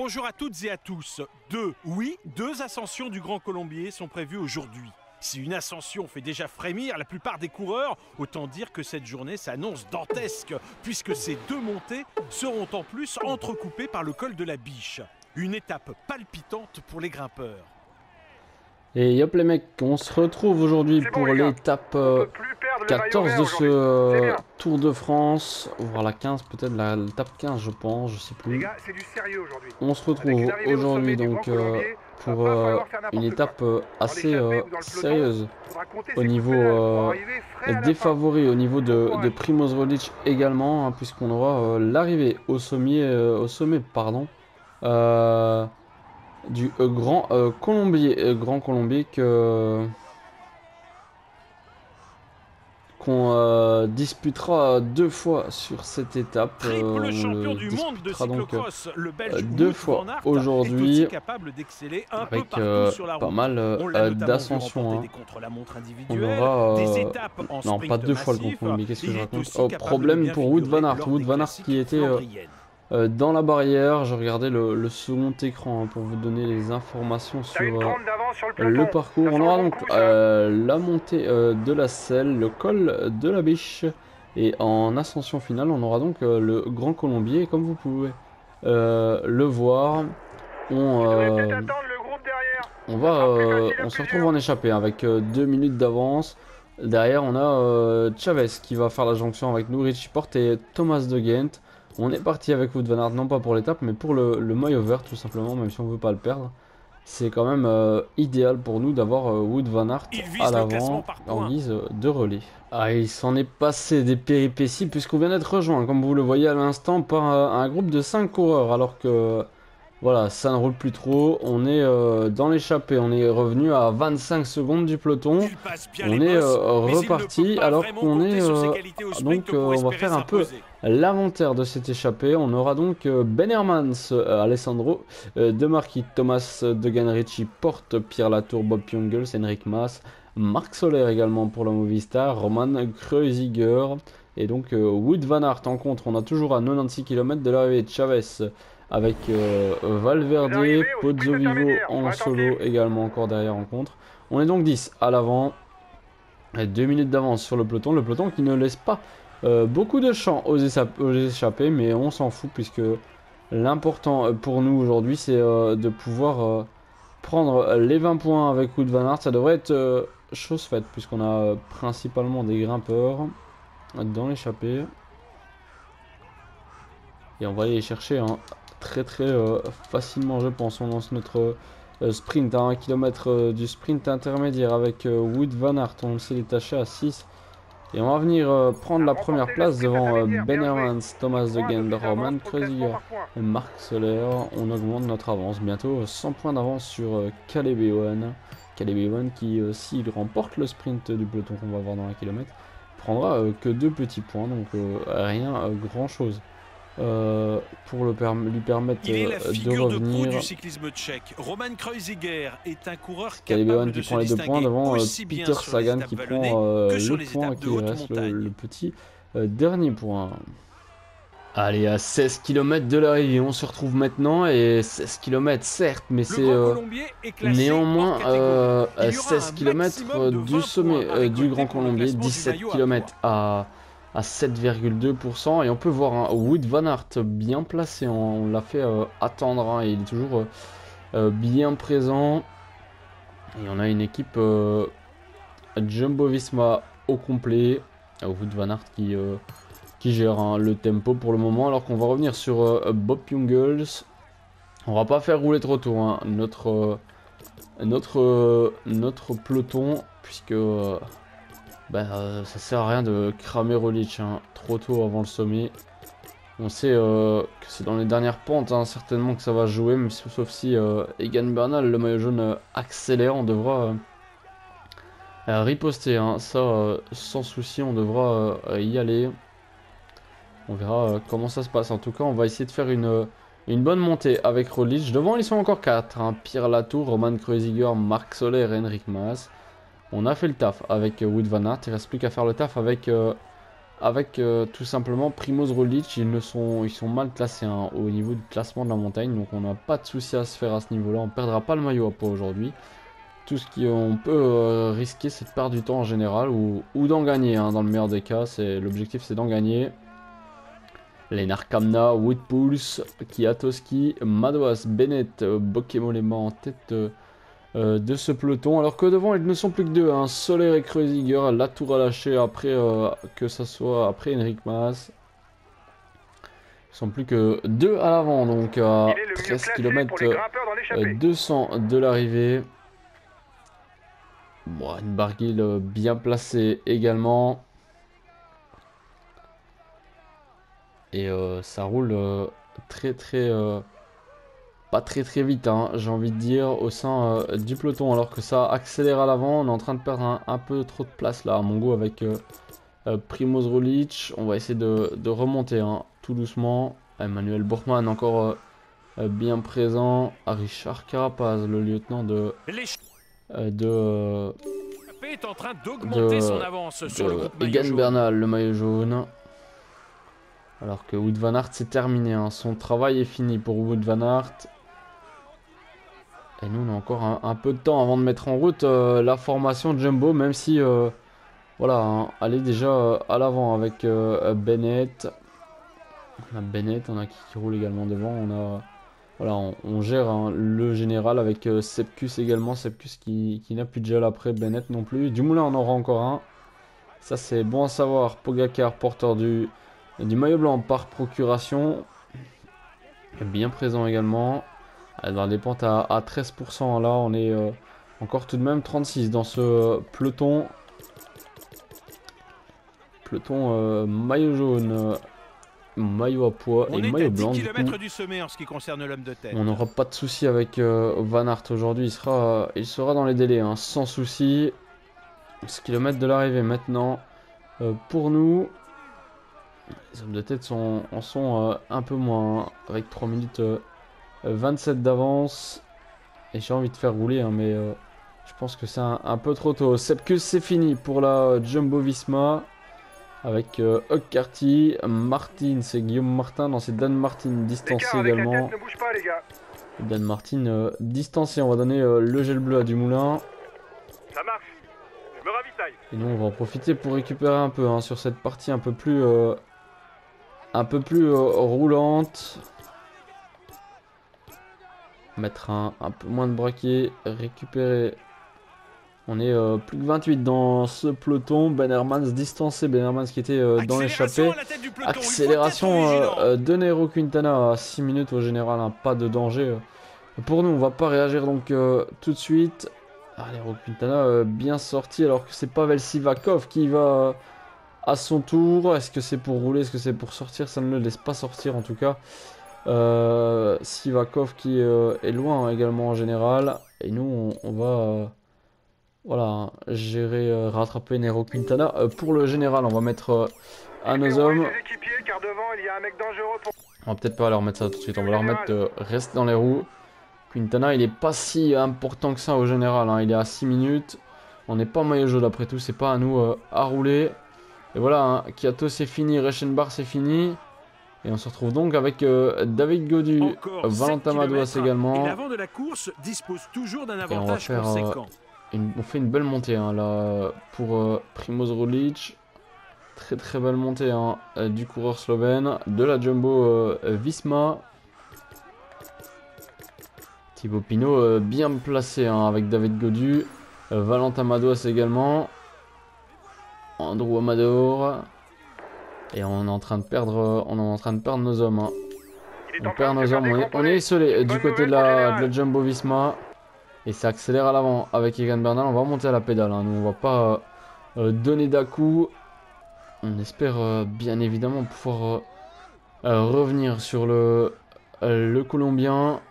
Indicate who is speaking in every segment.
Speaker 1: Bonjour à toutes et à tous. Deux ascensions du Grand Colombier sont prévues aujourd'hui. Si une ascension fait déjà frémir la plupart des coureurs, autant dire que cette journée s'annonce dantesque, puisque ces deux montées seront en plus entrecoupées par le col de la Biche. Une étape palpitante pour les grimpeurs.
Speaker 2: Et hop les mecs, on se retrouve aujourd'hui pour l'étape 14 de ce Tour de France, voire la 15 peut-être, l'étape 15 je pense, je sais plus.
Speaker 3: Gars, c'est du sérieux aujourd'hui.
Speaker 2: On se retrouve aujourd'hui donc pour une étape assez sérieuse au niveau des favoris, au niveau de Primož Roglič également, hein, puisqu'on aura l'arrivée au sommet pardon, du Grand Colombier qu'on disputera deux fois sur cette étape.
Speaker 1: Triple champion du monde de cyclocross, le Belge
Speaker 2: deux fois aujourd'hui, avec pas mal d'ascensions. Hein. On aura non, pas deux fois le Grand Colombier, qu'est-ce que je raconte? Oh, problème pour Wout van Aert. Wout van Aert qui était dans la barrière. Je regardais le second écran hein, pour vous donner les informations sur le parcours. On aura donc la montée de la selle, le col de la Biche, et en ascension finale on aura donc le Grand Colombier. Et comme vous pouvez le voir, on se retrouve en échappée avec 2 minutes d'avance. Derrière on a Chavez qui va faire la jonction avec nous, Richie Porte et Thomas de Gendt. On est parti avec Wout van Aert, non pas pour l'étape, mais pour le maillot vert tout simplement, même si on veut pas le perdre. C'est quand même idéal pour nous d'avoir Wout van Aert à l'avant en guise de relais. Ah, il s'en est passé des péripéties puisqu'on vient d'être rejoint, comme vous le voyez à l'instant, par un groupe de 5 coureurs, alors que voilà, ça ne roule plus trop. On est dans l'échappée, on est revenu à 25 secondes du peloton. On est reparti alors qu'on est donc on va faire un peu l'inventaire de cette échappée. On aura donc Ben Hermans, Alessandro De Marchi, Thomas de Gendt, Richie Porte, Pierre Latour, Bob Jungels, Enric Mas, Marc Soler également pour la Movistar, Roman Kreuziger et donc Wout van Aert en contre. On a toujours à 96 km de l'arrivée de Chavez avec Valverde, Pozzo Vivo en solo également encore derrière en contre. On est donc 10 à l'avant, 2 minutes d'avance sur le peloton qui ne laisse pas beaucoup de champs aux échappés, mais on s'en fout puisque l'important pour nous aujourd'hui c'est de pouvoir prendre les 20 points avec Wout van Aert. Ça devrait être chose faite puisqu'on a principalement des grimpeurs dans l'échappée. Et on va aller les chercher hein, très facilement je pense. On lance notre sprint à 1 km du sprint intermédiaire avec Wout van Aert. On s'est détaché à 6. Et on va venir prendre la première place devant Ben Hermans, Thomas de Gendt, Roman Kreuziger et Marc Soler. On augmente notre avance. Bientôt 100 points d'avance sur Caleb Ewan. Caleb Ewan qui, s'il remporte le sprint du peloton qu'on va voir dans 1 km, prendra que 2 petits points. Donc rien grand chose. Pour lui permettre de revenir.
Speaker 1: Du cyclisme tchèque. Roman Kreuziger est un coureur
Speaker 2: Caleb Ewan qui prend les 2 points devant Peter Sagan qui prend le point qui reste le petit dernier point. Allez, à 16 km de l'arrivée, on se retrouve maintenant, et 16 km certes, mais c'est néanmoins 16 km du sommet du Grand Colombier, 17 km à 7,2%, et on peut voir un Wout van Aert bien placé, on l'a fait attendre, hein, et il est toujours bien présent. Et on a une équipe Jumbo-Visma au complet, Wout van Aert qui gère hein, le tempo pour le moment, alors qu'on va revenir sur Bob Jungels. On va pas faire rouler trop tôt hein, notre peloton, puisque ça sert à rien de cramer Roglič hein, trop tôt avant le sommet. On sait que c'est dans les dernières pentes hein, certainement que ça va jouer, même si, sauf si Egan Bernal, le maillot jaune, accélère. On devra riposter hein, ça sans souci, on devra y aller. On verra comment ça se passe. En tout cas, on va essayer de faire une bonne montée avec Roglič. Devant, ils sont encore 4. Hein. Pierre Latour, Roman Kreuziger, Marc Soler et Enric Mas. On a fait le taf avec Wout van Aert. Il ne reste plus qu'à faire le taf avec avec tout simplement Primoz Roglic. Ils sont mal classés hein, au niveau du classement de la montagne, donc on n'a pas de souci à se faire à ce niveau-là. On perdra pas le maillot à poids aujourd'hui. Tout ce qu'on peut risquer, c'est de perdre du temps en général ou d'en gagner. Hein, dans le meilleur des cas, l'objectif, c'est d'en gagner. Lennart Kamna, Woodpulse, Kiatowski, Madouas, Bennett, Bokemolema en tête de ce peloton. Alors que devant, ils ne sont plus que deux. Hein, Soler et Kreuziger, la tour à lâcher après que ça soit après Enric Mas. Ils sont plus que deux à l'avant, donc à 13 km 200 de l'arrivée. Bon, une Barguil bien placée également. Et ça roule pas très vite, hein, j'ai envie de dire, au sein du peloton. Alors que ça accélère à l'avant. On est en train de perdre un peu trop de place là à mon goût avec Primoz Roglic. On va essayer de remonter hein, tout doucement. Emmanuel Bourgman encore bien présent. Richard Carapaz, le lieutenant de
Speaker 1: est en train d'augmenter son avance sur le groupe maillot
Speaker 2: Egan
Speaker 1: jaune.
Speaker 2: Bernal, le maillot jaune. Alors que Wout van Aert c'est terminé, hein. Son travail est fini pour Wout van Aert. Et nous on a encore un peu de temps avant de mettre en route la formation Jumbo, même si voilà, hein, elle est déjà à l'avant avec Bennett. On a Bennett, on a qui roule également devant, voilà, on gère hein, le général avec Sepkus également, Sepkus qui n'a plus de gel après Bennett non plus. Dumoulin on aura encore un. Ça c'est bon à savoir. Pogacar, porteur du maillot blanc par procuration. Bien présent également. Dans des pentes à 13%. Là on est encore tout de même 36 dans ce peloton. Peloton maillot jaune. Maillot à poids et maillot blanc.
Speaker 1: On est à 10 km du sommet en ce qui concerne l'homme de tête.
Speaker 2: On n'aura pas de souci avec Van Aert aujourd'hui. Il sera dans les délais, hein, sans souci. 10 km de l'arrivée maintenant. Pour nous, les hommes de tête en sont un peu moins. Hein, avec 3 minutes 27 d'avance. Et j'ai envie de faire rouler, hein, mais je pense que c'est un peu trop tôt. Sepkus, c'est fini pour la Jumbo Visma. Avec Hug Carty, Martin, c'est Guillaume Martin, non c'est Dan Martin distancé également.
Speaker 3: Ne bouge pas, les gars.
Speaker 2: Dan Martin distancé, on va donner le gel bleu à Dumoulin.
Speaker 3: Ça marche, je me ravitaille.
Speaker 2: Et nous on va en profiter pour récupérer un peu hein, sur cette partie un peu plus roulante. Mettre un peu moins de braquet, récupérer. On est plus que 28 dans ce peloton. Ben Hermans distancé. Ben Hermans qui était dans l'échappée. Accélération de Nairo Quintana à 6 minutes au général. Hein, pas de danger. Pour nous, on va pas réagir donc tout de suite. Nairo Quintana bien sorti. Alors que c'est Pavel Sivakov qui va à son tour. Est-ce que c'est pour rouler? Est-ce que c'est pour sortir? Ça ne le laisse pas sortir en tout cas. Sivakov qui est loin également en général. Et nous, on va... voilà, gérer, rattraper Nairo Quintana. Pour le général, on va mettre à nos hommes.
Speaker 3: Car devant, il y a un mec dangereux pour...
Speaker 2: On va peut-être pas leur mettre ça tout de suite. On va leur mettre reste dans les roues. Quintana, il est pas si important que ça au général. Hein. Il est à 6 minutes. On n'est pas maillot jaune après tout. C'est pas à nous à rouler. Et voilà, hein. Kiato c'est fini. Reichenbach c'est fini. Et on se retrouve donc avec David Gaudu, Valentin Madouas également.
Speaker 1: Et l'avant de la course dispose toujours d'un avantage conséquent.
Speaker 2: On fait une belle montée hein, là pour Primoz Roglic. Très belle montée hein, du coureur slovène. De la Jumbo Visma. Thibaut Pinot bien placé hein, avec David Gaudu. Valentin Madouas également. Andrew Amador. Et on est en train de perdre, nos hommes. Hein. On perd nos hommes. On est isolé du côté de la Jumbo Visma. Et ça accélère à l'avant avec Egan Bernal. On va monter à la pédale. Hein. Nous, on va pas donner d'à-coup. On espère bien évidemment pouvoir revenir sur le Colombien.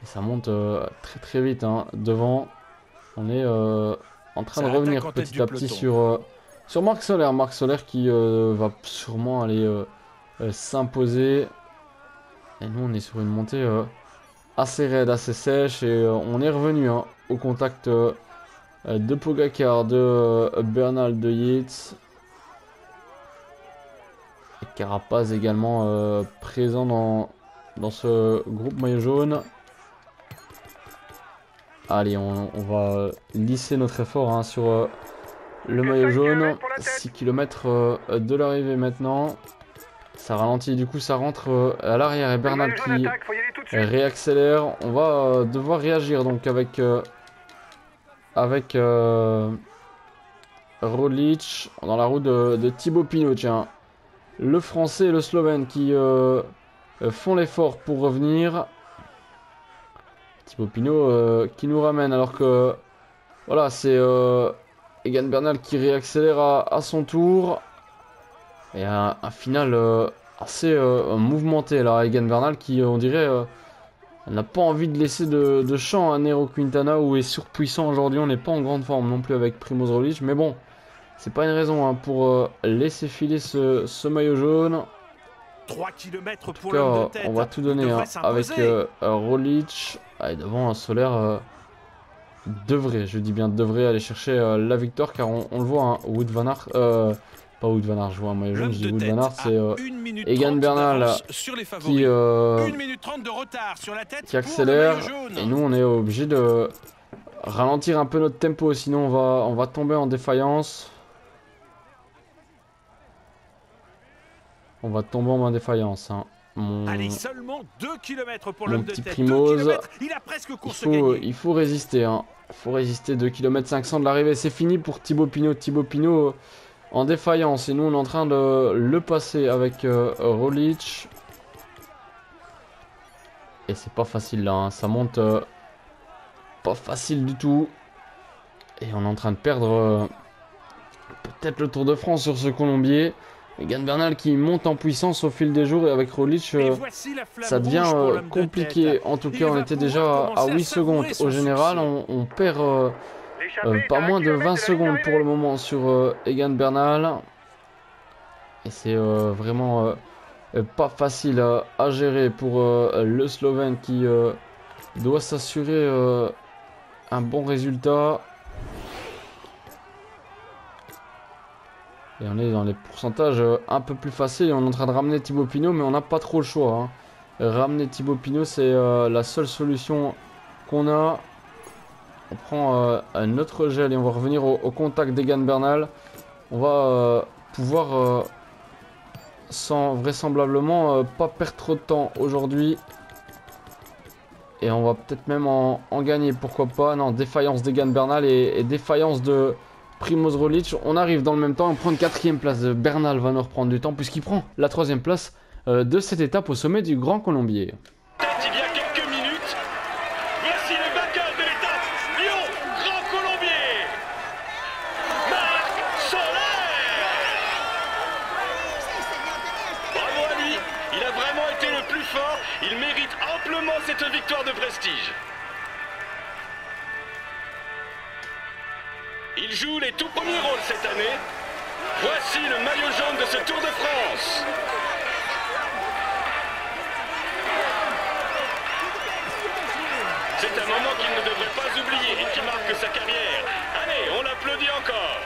Speaker 2: Et ça monte très vite. Hein. Devant, on est en train de revenir petit à petit sur Marc Soler. Marc Soler qui va sûrement aller s'imposer. Et nous, on est sur une montée... assez raide, assez sèche et on est revenu hein, au contact de Pogacar, de Bernal, de Yates. Et Carapaz également présent dans ce groupe maillot jaune. Allez, on va lisser notre effort hein, sur le maillot jaune. 6 km de l'arrivée maintenant. Ça ralentit, du coup ça rentre à l'arrière et Bernal qui réaccélère. On va devoir réagir donc avec Roglic dans la roue de Thibaut Pinot. Tiens, le français et le slovène qui font l'effort pour revenir. Thibaut Pinot qui nous ramène alors que voilà, c'est Egan Bernal qui réaccélère à son tour. Et un final assez mouvementé là, Egan Bernal qui on dirait n'a pas envie de laisser de champ à Nairo Quintana où est surpuissant aujourd'hui. On n'est pas en grande forme non plus avec Primož Roglic, mais bon, c'est pas une raison hein, pour laisser filer ce maillot jaune.
Speaker 1: 3 km pour
Speaker 2: l'homme de tête. On va tout donner hein, avec Roglic. Et devant un Solaire je dis bien devrait aller chercher la victoire car on le voit, hein, Wout van Aert, pas Wout van Aert, je vois un maillot jaune, je dis Wout van Aert, c'est Egan Bernal qui
Speaker 1: 1 minute 30 de retard sur la tête
Speaker 2: qui accélère et nous on est obligé de ralentir un peu notre tempo sinon on va tomber en défaillance. On va tomber en défaillance hein.
Speaker 1: Allez, seulement 2 km pour l'homme de tête.
Speaker 2: Primoz,
Speaker 1: il a presque course gagnée.
Speaker 2: Il faut résister hein. Il faut résister 2 km 500 de l'arrivée. C'est fini pour Thibaut Pinot. Thibaut Pinot en défaillance. Et nous on est en train de le passer avec Roglic. Et c'est pas facile là hein. Ça monte pas facile du tout. Et on est en train de perdre peut-être le Tour de France sur ce Colombier. Egan Bernal qui monte en puissance au fil des jours et avec Roglic ça devient compliqué. En tout cas on était déjà à 8 secondes au général. On perd pas moins de 20 secondes pour le moment sur Egan Bernal. Et c'est vraiment pas facile à gérer pour le Slovène qui doit s'assurer un bon résultat. Et on est dans les pourcentages un peu plus faciles. On est en train de ramener Thibaut Pinot, mais on n'a pas trop le choix. Hein. Ramener Thibaut Pinot, c'est la seule solution qu'on a. On prend notre gel et on va revenir au contact d'Egan Bernal. On va pouvoir, sans vraisemblablement, pas perdre trop de temps aujourd'hui. Et on va peut-être même en gagner, pourquoi pas. Non, défaillance d'Egan Bernal et défaillance de Primož Roglic. On arrive dans le même temps, on prend une 4e place. Bernal va nous reprendre du temps puisqu'il prend la 3e place de cette étape au sommet du Grand Colombier.
Speaker 4: Il y a quelques minutes, voici le vainqueur de l'étape Lyon Grand Colombier, Marc Soler. Bravo à lui, il a vraiment été le plus fort, il mérite amplement cette victoire de prestige. Il joue les tout premiers rôles cette année. Voici le maillot jaune de ce Tour de France. C'est un moment qu'il ne devrait pas oublier et qui marque sa carrière. Allez, on l'applaudit encore.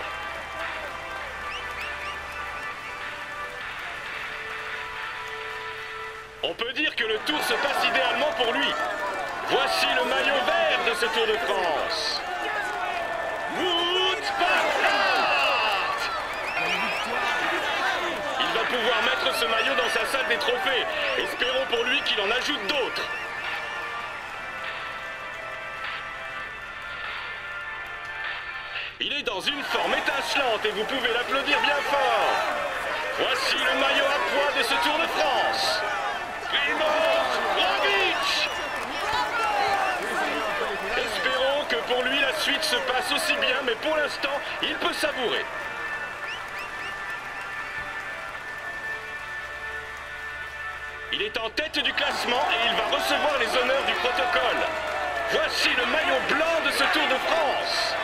Speaker 4: On peut dire que le Tour se passe idéalement pour lui. Voici le maillot vert de ce Tour de France. Wout van Aert. Il va pouvoir mettre ce maillot dans sa salle des trophées. Espérons pour lui qu'il en ajoute d'autres. Il est dans une forme étincelante et vous pouvez l'applaudir bien fort. Voici le maillot à poids de ce Tour de France. Primož Roglic. Espérons que pour lui la suite se passe aussi bien, mais pour l'instant, il peut savourer. Il est en tête du classement et il va recevoir les honneurs du protocole. Voici le maillot blanc de ce Tour de France.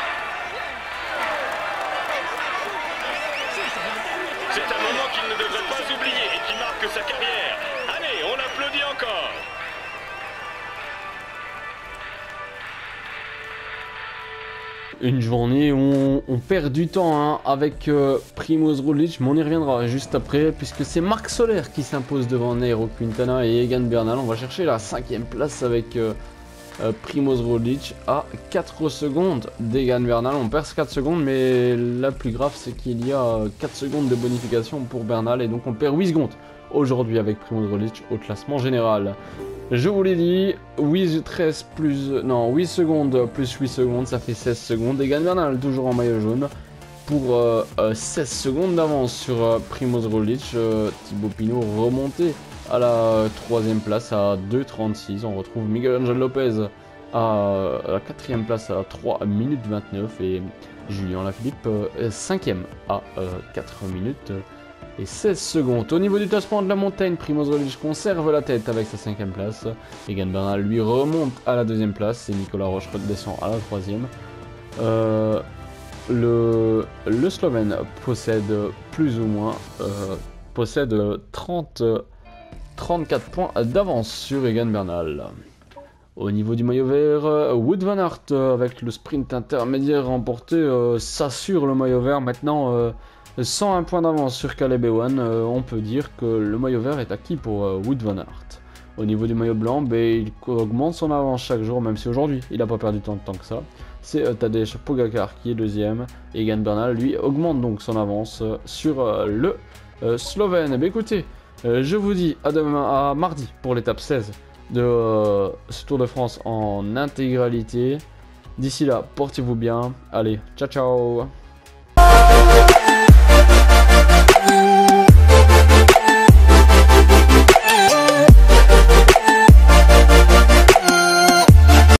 Speaker 4: C'est un moment qu'il ne devrait pas oublier et qui marque sa carrière. Allez, on l'applaudit encore.
Speaker 2: Une journée où on perd du temps hein, avec Primož Roglič, mais on y reviendra juste après, puisque c'est Marc Soler qui s'impose devant Nairo Quintana et Egan Bernal. On va chercher la 5e place avec Primož Roglič à 4 secondes d'Egan Bernal. On perd 4 secondes, mais la plus grave, c'est qu'il y a 4 secondes de bonification pour Bernal, et donc on perd 8 secondes aujourd'hui avec Primož Roglič au classement général. Je vous l'ai dit, 8 secondes plus 8 secondes, ça fait 16 secondes. Egan Bernal toujours en maillot jaune pour 16 secondes d'avance sur Primož Roglič. Thibaut Pinot remonté à la 3e place à 2,36. On retrouve Miguel Angel Lopez à la 4e place à 3 minutes 29 et Julien Lafilippe 5e à 4 minutes et 16 secondes. Au niveau du classement de la montagne, Primož Roglič conserve la tête avec sa 5e place. Egan Bernal lui remonte à la 2e place et Nicolas Roche redescend à la 3e. Le Slovène possède plus ou moins 34 points d'avance sur Egan Bernal. Au niveau du maillot vert, Wout van Aert avec le sprint intermédiaire remporté s'assure le maillot vert maintenant. 101 points d'avance sur Caleb Ewan, on peut dire que le maillot vert est acquis pour Wout van Aert. Au niveau du maillot blanc, il augmente son avance chaque jour, même si aujourd'hui il n'a pas perdu tant de temps que ça. C'est Tadej Pogačar qui est 2e. Egan Bernal, lui, augmente donc son avance sur le Slovène. Écoutez, je vous dis à demain, à mardi pour l'étape 16 de ce Tour de France en intégralité. D'ici là, portez-vous bien. Allez, ciao ciao.